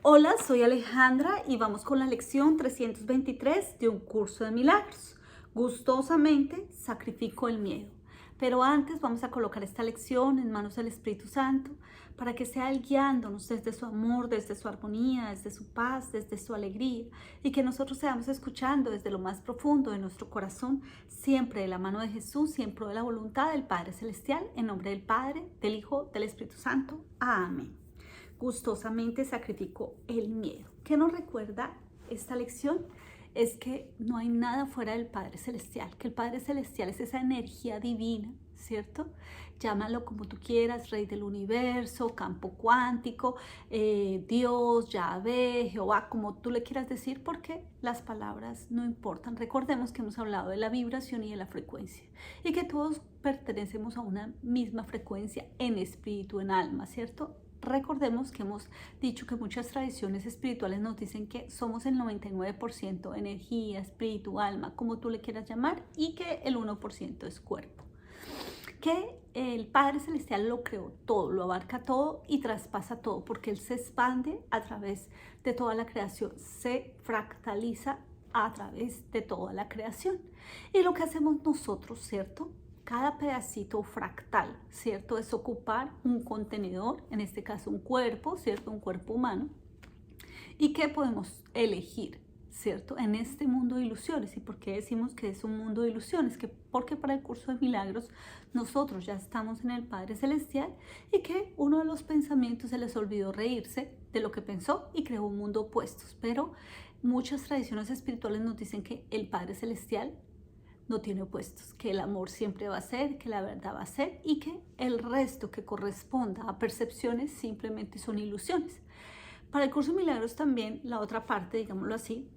Hola, soy Alejandra y vamos con la lección 323 de un curso de milagros. Gustosamente sacrifico el miedo. Pero antes vamos a colocar esta lección en manos del Espíritu Santo para que sea Él guiándonos desde su amor, desde su armonía, desde su paz, desde su alegría y que nosotros seamos escuchando desde lo más profundo de nuestro corazón, siempre de la mano de Jesús, siempre de la voluntad del Padre Celestial, en nombre del Padre, del Hijo, del Espíritu Santo. Amén. Gustosamente sacrificó el miedo. ¿Qué nos recuerda esta lección? Es que no hay nada fuera del Padre Celestial, que el Padre Celestial es esa energía divina, ¿cierto? Llámalo como tú quieras, Rey del Universo, campo cuántico, Dios, Yahvé, Jehová, como tú le quieras decir, porque las palabras no importan. Recordemos que hemos hablado de la vibración y de la frecuencia y que todos pertenecemos a una misma frecuencia en espíritu, en alma, ¿cierto? Recordemos que hemos dicho que muchas tradiciones espirituales nos dicen que somos el 99% energía, espíritu, alma, como tú le quieras llamar, y que el 1% es cuerpo. Que el Padre Celestial lo creó todo, lo abarca todo y traspasa todo, porque Él se expande a través de toda la creación, se fractaliza a través de toda la creación. Y lo que hacemos nosotros, ¿cierto? Cada pedacito fractal, ¿cierto? Es ocupar un contenedor, en este caso un cuerpo, ¿cierto? Un cuerpo humano. ¿Y qué podemos elegir, ¿cierto? En este mundo de ilusiones. ¿Y por qué decimos que es un mundo de ilusiones? Porque para el curso de milagros nosotros ya estamos en el Padre Celestial y que uno de los pensamientos se les olvidó reírse de lo que pensó y creó un mundo opuesto. Pero muchas tradiciones espirituales nos dicen que el Padre Celestial no tiene opuestos, que el amor siempre va a ser, que la verdad va a ser y que el resto que corresponda a percepciones simplemente son ilusiones. Para el curso de milagros también la otra parte, digámoslo así,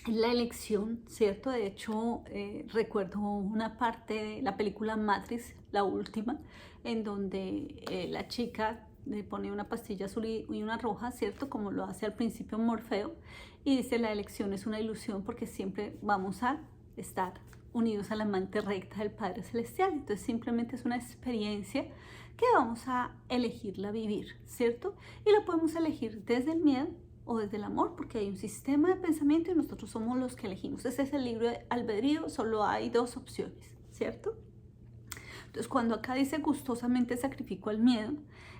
es la elección, ¿cierto? De hecho, recuerdo una parte de la película Matrix, la última, en donde la chica le pone una pastilla azul y una roja, ¿cierto? Como lo hace al principio Morfeo, y dice la elección es una ilusión porque siempre vamos a estar unidos a la amante recta del Padre Celestial. Entonces simplemente es una experiencia que vamos a elegirla vivir, ¿cierto? Y la podemos elegir desde el miedo o desde el amor, porque hay un sistema de pensamiento y nosotros somos los que elegimos. Ese es el libro de albedrío, solo hay dos opciones, ¿cierto? Entonces cuando acá dice gustosamente sacrifico el miedo,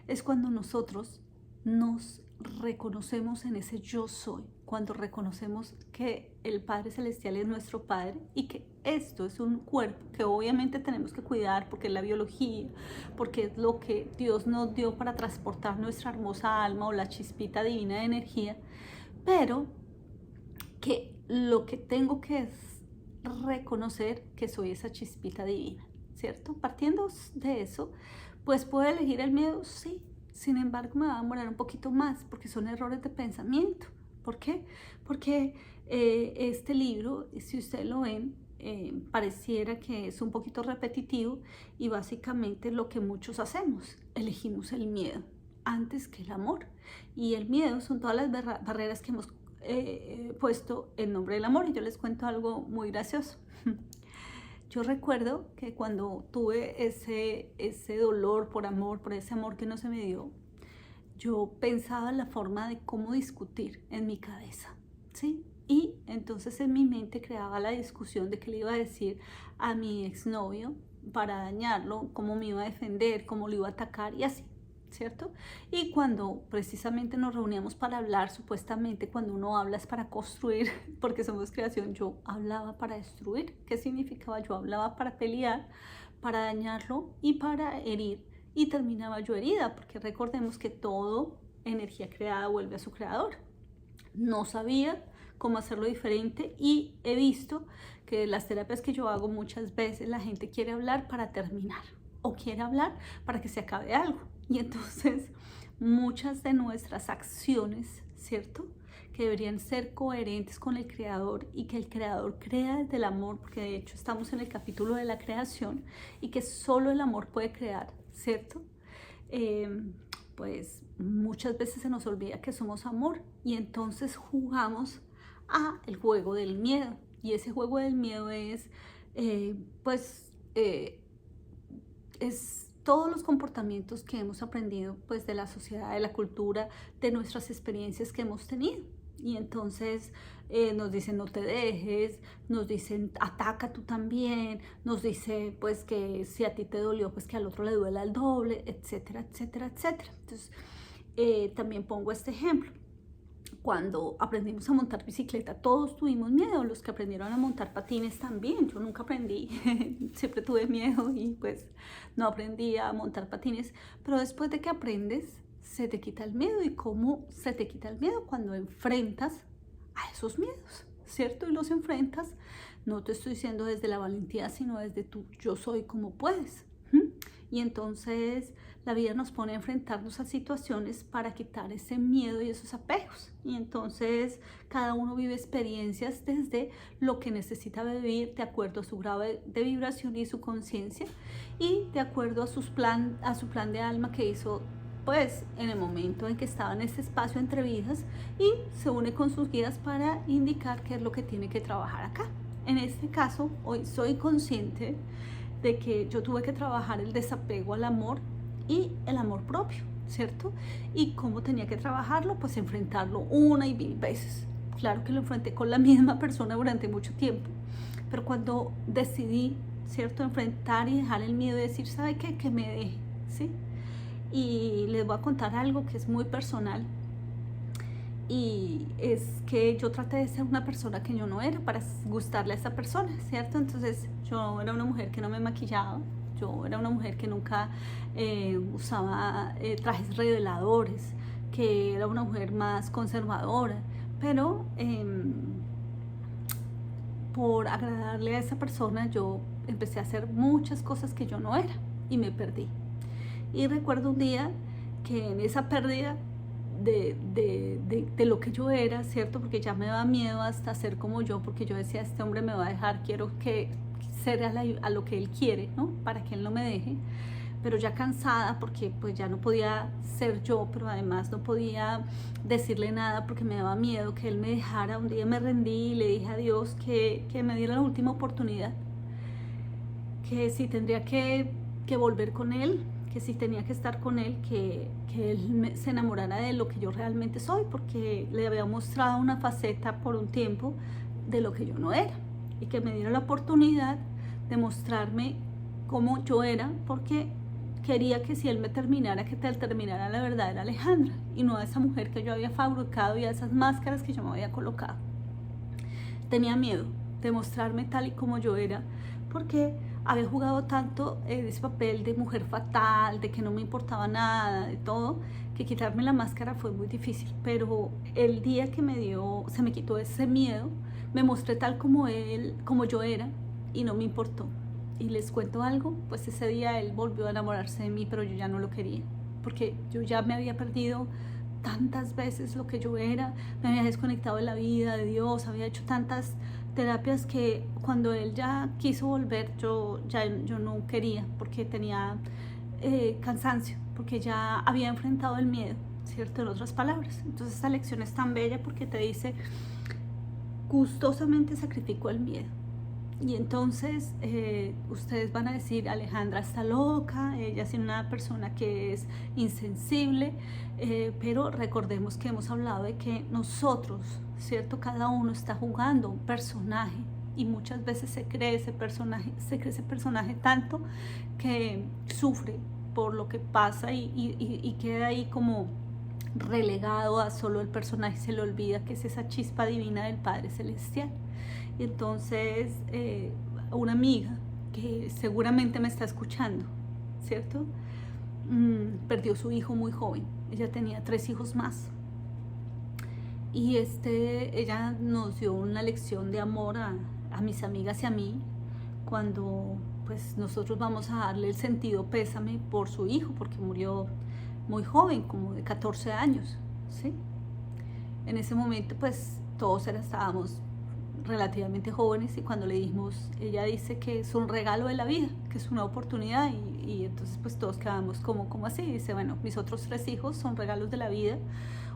es cuando nosotros nos reconocemos en ese yo soy, cuando reconocemos que el Padre Celestial es nuestro Padre y que esto es un cuerpo que obviamente tenemos que cuidar porque es la biología, porque es lo que Dios nos dio para transportar nuestra hermosa alma o la chispita divina de energía, pero que lo que tengo que es reconocer que soy esa chispita divina, ¿cierto? Partiendo de eso, pues puedo elegir el miedo, sí. Sin embargo, me va a demorar un poquito más porque son errores de pensamiento. ¿Por qué? Porque este libro, si ustedes lo ven, pareciera que es un poquito repetitivo y básicamente lo que muchos hacemos, elegimos el miedo antes que el amor. Y el miedo son todas las barreras que hemos puesto en nombre del amor. Y yo les cuento algo muy gracioso. Yo recuerdo que cuando tuve ese dolor por amor, por ese amor que no se me dio, yo pensaba en la forma de cómo discutir en mi cabeza, ¿sí? Y entonces en mi mente creaba la discusión de qué le iba a decir a mi exnovio para dañarlo, cómo me iba a defender, cómo lo iba a atacar y así, ¿cierto? Y cuando precisamente nos reuníamos para hablar, supuestamente cuando uno habla es para construir, porque somos creación, yo hablaba para destruir. ¿Qué significaba? Yo hablaba para pelear, para dañarlo y para herir. Y terminaba yo herida, porque recordemos que todo energía creada vuelve a su creador. No sabía cómo hacerlo diferente y he visto que las terapias que yo hago muchas veces la gente quiere hablar para terminar o quiere hablar para que se acabe algo. Y entonces muchas de nuestras acciones, ¿cierto?, que deberían ser coherentes con el creador y que el creador crea desde el amor, porque de hecho estamos en el capítulo de la creación y que solo el amor puede crear, ¿cierto? Pues muchas veces se nos olvida que somos amor y entonces jugamos a el juego del miedo. Y ese juego del miedo es, pues, es todos los comportamientos que hemos aprendido pues de la sociedad, de la cultura, de nuestras experiencias que hemos tenido. Y entonces nos dicen no te dejes, nos dicen ataca tú también, nos dice pues que si a ti te dolió pues que al otro le duela el doble, etcétera, etcétera, etcétera. Entonces también pongo este ejemplo. Cuando aprendimos a montar bicicleta, todos tuvimos miedo, los que aprendieron a montar patines también, yo nunca aprendí, siempre tuve miedo y pues no aprendí a montar patines, pero después de que aprendes, se te quita el miedo. ¿Y cómo se te quita el miedo? Cuando enfrentas a esos miedos, ¿cierto? Y los enfrentas, no te estoy diciendo desde la valentía, sino desde tu yo soy como puedes. Y entonces la vida nos pone a enfrentarnos a situaciones para quitar ese miedo y esos apegos. Y entonces cada uno vive experiencias desde lo que necesita vivir de acuerdo a su grado de vibración y su conciencia y de acuerdo a su plan de alma que hizo pues en el momento en que estaba en ese espacio entre vidas y se une con sus guías para indicar qué es lo que tiene que trabajar acá. En este caso, hoy soy consciente de que yo tuve que trabajar el desapego al amor y el amor propio, ¿cierto? Y cómo tenía que trabajarlo, pues enfrentarlo una y mil veces. Claro que lo enfrenté con la misma persona durante mucho tiempo, pero cuando decidí, ¿cierto?, enfrentar y dejar el miedo y decir, ¿sabe qué? Que me deje, ¿sí? Y les voy a contar algo que es muy personal. Y es que yo traté de ser una persona que yo no era para gustarle a esa persona, ¿cierto? Entonces yo era una mujer que no me maquillaba, yo era una mujer que nunca usaba trajes reveladores, que era una mujer más conservadora, pero por agradarle a esa persona yo empecé a hacer muchas cosas que yo no era y me perdí. Y recuerdo un día que en esa pérdida de lo que yo era, ¿cierto? Porque ya me daba miedo hasta ser como yo, porque yo decía, este hombre me va a dejar, quiero que ser a lo que él quiere, ¿no? Para que él no me deje, pero ya cansada porque pues ya no podía ser yo, pero además no podía decirle nada porque me daba miedo que él me dejara. Un día me rendí y le dije a Dios que me diera la última oportunidad, que si tendría que volver con él, que si tenía que estar con él, que él se enamorara de lo que yo realmente soy, porque le había mostrado una faceta por un tiempo de lo que yo no era, y que me diera la oportunidad de mostrarme cómo yo era, porque quería que si él me terminara, que él terminara la verdadera Alejandra, y no a esa mujer que yo había fabricado y a esas máscaras que yo me había colocado. Tenía miedo de mostrarme tal y como yo era, porque había jugado tanto ese papel de mujer fatal, de que no me importaba nada, de todo, que quitarme la máscara fue muy difícil. Pero el día que se me quitó ese miedo, me mostré tal como yo era, y no me importó. Y les cuento algo, pues ese día él volvió a enamorarse de mí, pero yo ya no lo quería, porque yo ya me había perdido tantas veces lo que yo era, me había desconectado de la vida, de Dios, había hecho tantas terapias que cuando él ya quiso volver, yo no quería, porque tenía cansancio, porque ya había enfrentado el miedo, ¿cierto? En otras palabras. Entonces esta lección es tan bella porque te dice, gustosamente sacrificó el miedo. Y entonces ustedes van a decir, Alejandra está loca, ella es una persona que es insensible, pero recordemos que hemos hablado de que nosotros, ¿cierto? Cada uno está jugando un personaje y muchas veces se cree ese personaje tanto que sufre por lo que pasa y queda ahí como relegado a solo el personaje, se le olvida que es esa chispa divina del Padre Celestial. Y entonces una amiga que seguramente me está escuchando, ¿cierto? Perdió su hijo muy joven, ella tenía 3 hijos más. Y ella nos dio una lección de amor a mis amigas y a mí, cuando pues nosotros vamos a darle el sentido pésame por su hijo, porque murió muy joven, como de 14 años, ¿sí? En ese momento pues todos estábamos relativamente jóvenes y cuando le dijimos, ella dice que es un regalo de la vida, que es una oportunidad y entonces pues todos quedamos como así. Dice, bueno, mis otros 3 hijos son regalos de la vida,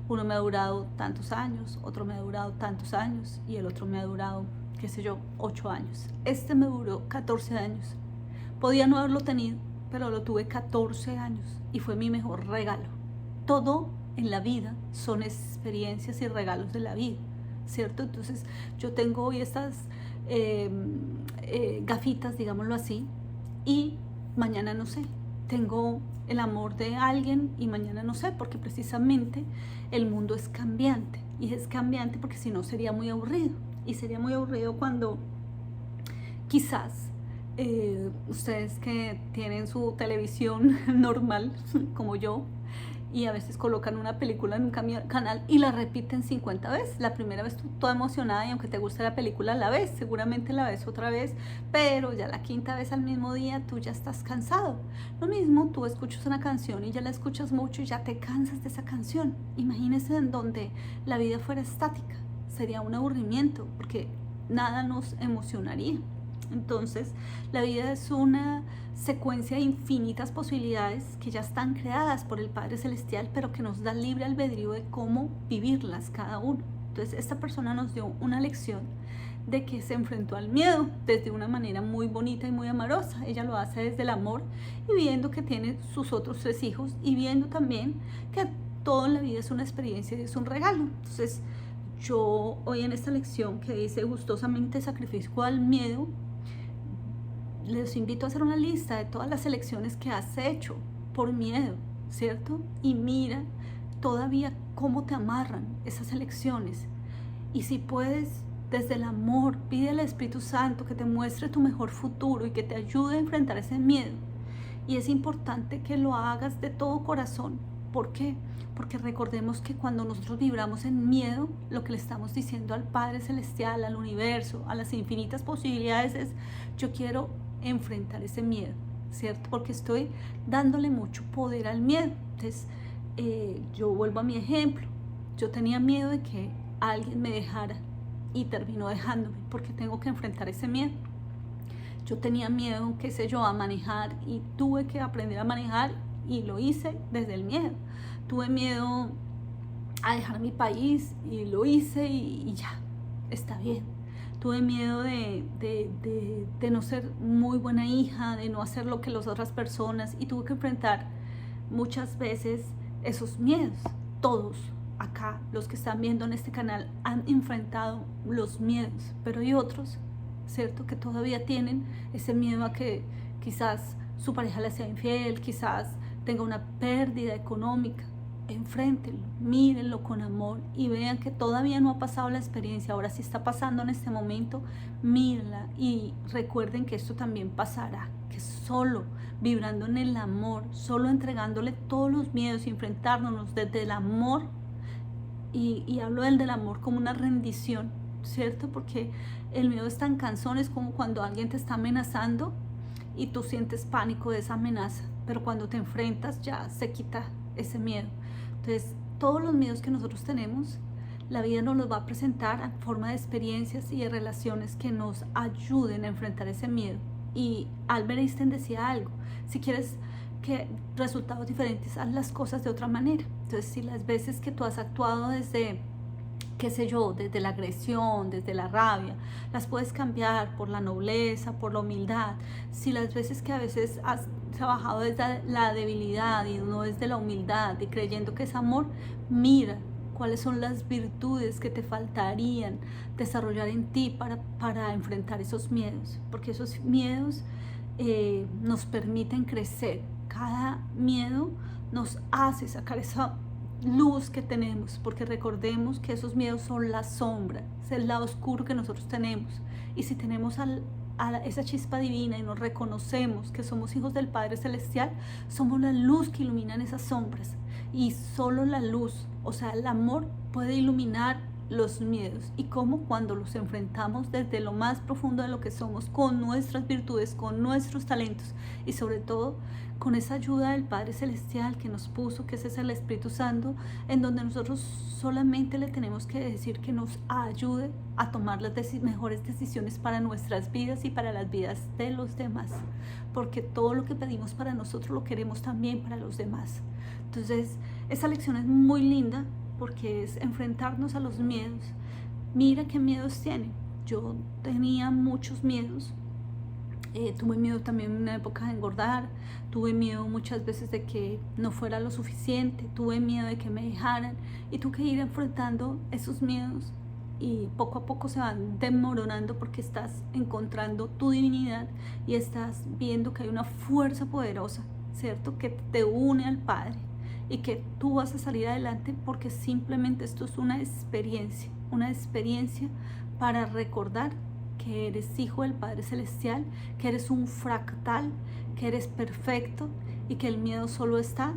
uno me ha durado tantos años, otro me ha durado tantos años y el otro me ha durado, qué sé yo, 8 años. Me duró 14 años. Podía no haberlo tenido, pero lo tuve 14 años y fue mi mejor regalo. Todo en la vida son experiencias y regalos de la vida, ¿cierto? Entonces yo tengo hoy estas gafitas, digámoslo así, y mañana no sé, tengo el amor de alguien y mañana no sé, porque precisamente el mundo es cambiante, y es cambiante porque si no sería muy aburrido, y sería muy aburrido cuando quizás ustedes que tienen su televisión normal como yo, y a veces colocan una película en un canal y la repiten 50 veces. La primera vez tú toda emocionada y aunque te guste la película la ves, seguramente la ves otra vez, pero ya la quinta vez al mismo día tú ya estás cansado. Lo mismo, tú escuchas una canción y ya la escuchas mucho y ya te cansas de esa canción. Imagínense en donde la vida fuera estática, sería un aburrimiento porque nada nos emocionaría. Entonces, la vida es una secuencia de infinitas posibilidades que ya están creadas por el Padre Celestial, pero que nos da libre albedrío de cómo vivirlas cada uno. Entonces, esta persona nos dio una lección de que se enfrentó al miedo desde una manera muy bonita y muy amorosa. Ella lo hace desde el amor y viendo que tiene sus otros 3 hijos y viendo también que todo en la vida es una experiencia y es un regalo. Entonces, yo hoy en esta lección que dice gustosamente sacrifico al miedo, les invito a hacer una lista de todas las elecciones que has hecho por miedo, ¿cierto? Y mira todavía cómo te amarran esas elecciones. Y si puedes, desde el amor, pide al Espíritu Santo que te muestre tu mejor futuro y que te ayude a enfrentar ese miedo. Y es importante que lo hagas de todo corazón. ¿Por qué? Porque recordemos que cuando nosotros vibramos en miedo, lo que le estamos diciendo al Padre Celestial, al universo, a las infinitas posibilidades es: yo quiero enfrentar ese miedo, ¿cierto? Porque estoy dándole mucho poder al miedo. Entonces, yo vuelvo a mi ejemplo. Yo tenía miedo de que alguien me dejara y terminó dejándome porque tengo que enfrentar ese miedo. Yo tenía miedo, qué sé yo, a manejar y tuve que aprender a manejar y lo hice desde el miedo. Tuve miedo a dejar mi país y lo hice y ya, está bien. Tuve miedo de no ser muy buena hija, de no hacer lo que las otras personas, y tuve que enfrentar muchas veces esos miedos. Todos acá, los que están viendo en este canal, han enfrentado los miedos, pero hay otros, ¿cierto?, que todavía tienen ese miedo a que quizás su pareja le sea infiel, quizás tenga una pérdida económica. Enfréntenlo, mírenlo con amor y vean que todavía no ha pasado la experiencia. Ahora, si está pasando en este momento, mírenla y recuerden que esto también pasará, que solo vibrando en el amor, solo entregándole todos los miedos y enfrentándonos desde el amor, y hablo del amor como una rendición, ¿cierto? Porque el miedo es tan cansón, es como cuando alguien te está amenazando y tú sientes pánico de esa amenaza, pero cuando te enfrentas ya se quita ese miedo. Entonces, todos los miedos que nosotros tenemos, la vida nos los va a presentar en forma de experiencias y de relaciones que nos ayuden a enfrentar ese miedo. Y Albert Einstein decía algo: si quieres que resultados diferentes, haz las cosas de otra manera. Entonces, si las veces que tú has actuado desde, qué sé yo, desde la agresión, desde la rabia, las puedes cambiar por la nobleza, por la humildad. Si las veces que a veces has trabajado desde la debilidad y no desde la humildad y creyendo que es amor, mira cuáles son las virtudes que te faltarían desarrollar en ti para enfrentar esos miedos, porque esos miedos nos permiten crecer. Cada miedo nos hace sacar esa luz que tenemos, porque recordemos que esos miedos son la sombra, es el lado oscuro que nosotros tenemos. Y si tenemos esa chispa divina y nos reconocemos que somos hijos del Padre Celestial, somos la luz que iluminan esas sombras. Y solo la luz, o sea, el amor, puede iluminar los miedos. Y cómo, cuando los enfrentamos desde lo más profundo de lo que somos, con nuestras virtudes, con nuestros talentos y sobre todo con esa ayuda del Padre Celestial que nos puso, que ese es el Espíritu Santo, en donde nosotros solamente le tenemos que decir que nos ayude a tomar las mejores decisiones para nuestras vidas y para las vidas de los demás, porque todo lo que pedimos para nosotros lo queremos también para los demás. Entonces, esa lección es muy linda porque es enfrentarnos a los miedos. Mira qué miedos tiene. Yo tenía muchos miedos Tuve miedo también en una época de engordar, tuve miedo muchas veces de que no fuera lo suficiente, tuve miedo de que me dejaran y tuve que ir enfrentando esos miedos y poco a poco se van desmoronando porque estás encontrando tu divinidad y estás viendo que hay una fuerza poderosa, ¿cierto? Que te une al Padre y que tú vas a salir adelante porque simplemente esto es una experiencia para recordar que eres hijo del Padre Celestial, que eres un fractal, que eres perfecto y que el miedo solo está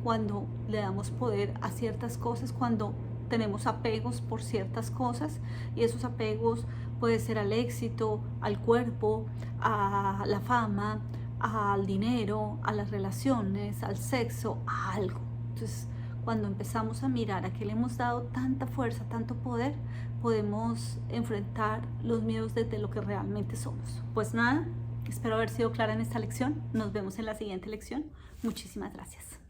cuando le damos poder a ciertas cosas, cuando tenemos apegos por ciertas cosas y esos apegos puede ser al éxito, al cuerpo, a la fama, al dinero, a las relaciones, al sexo, a algo. Entonces, cuando empezamos a mirar a qué le hemos dado tanta fuerza, tanto poder, podemos enfrentar los miedos desde lo que realmente somos. Pues nada, espero haber sido clara en esta lección. Nos vemos en la siguiente lección. Muchísimas gracias.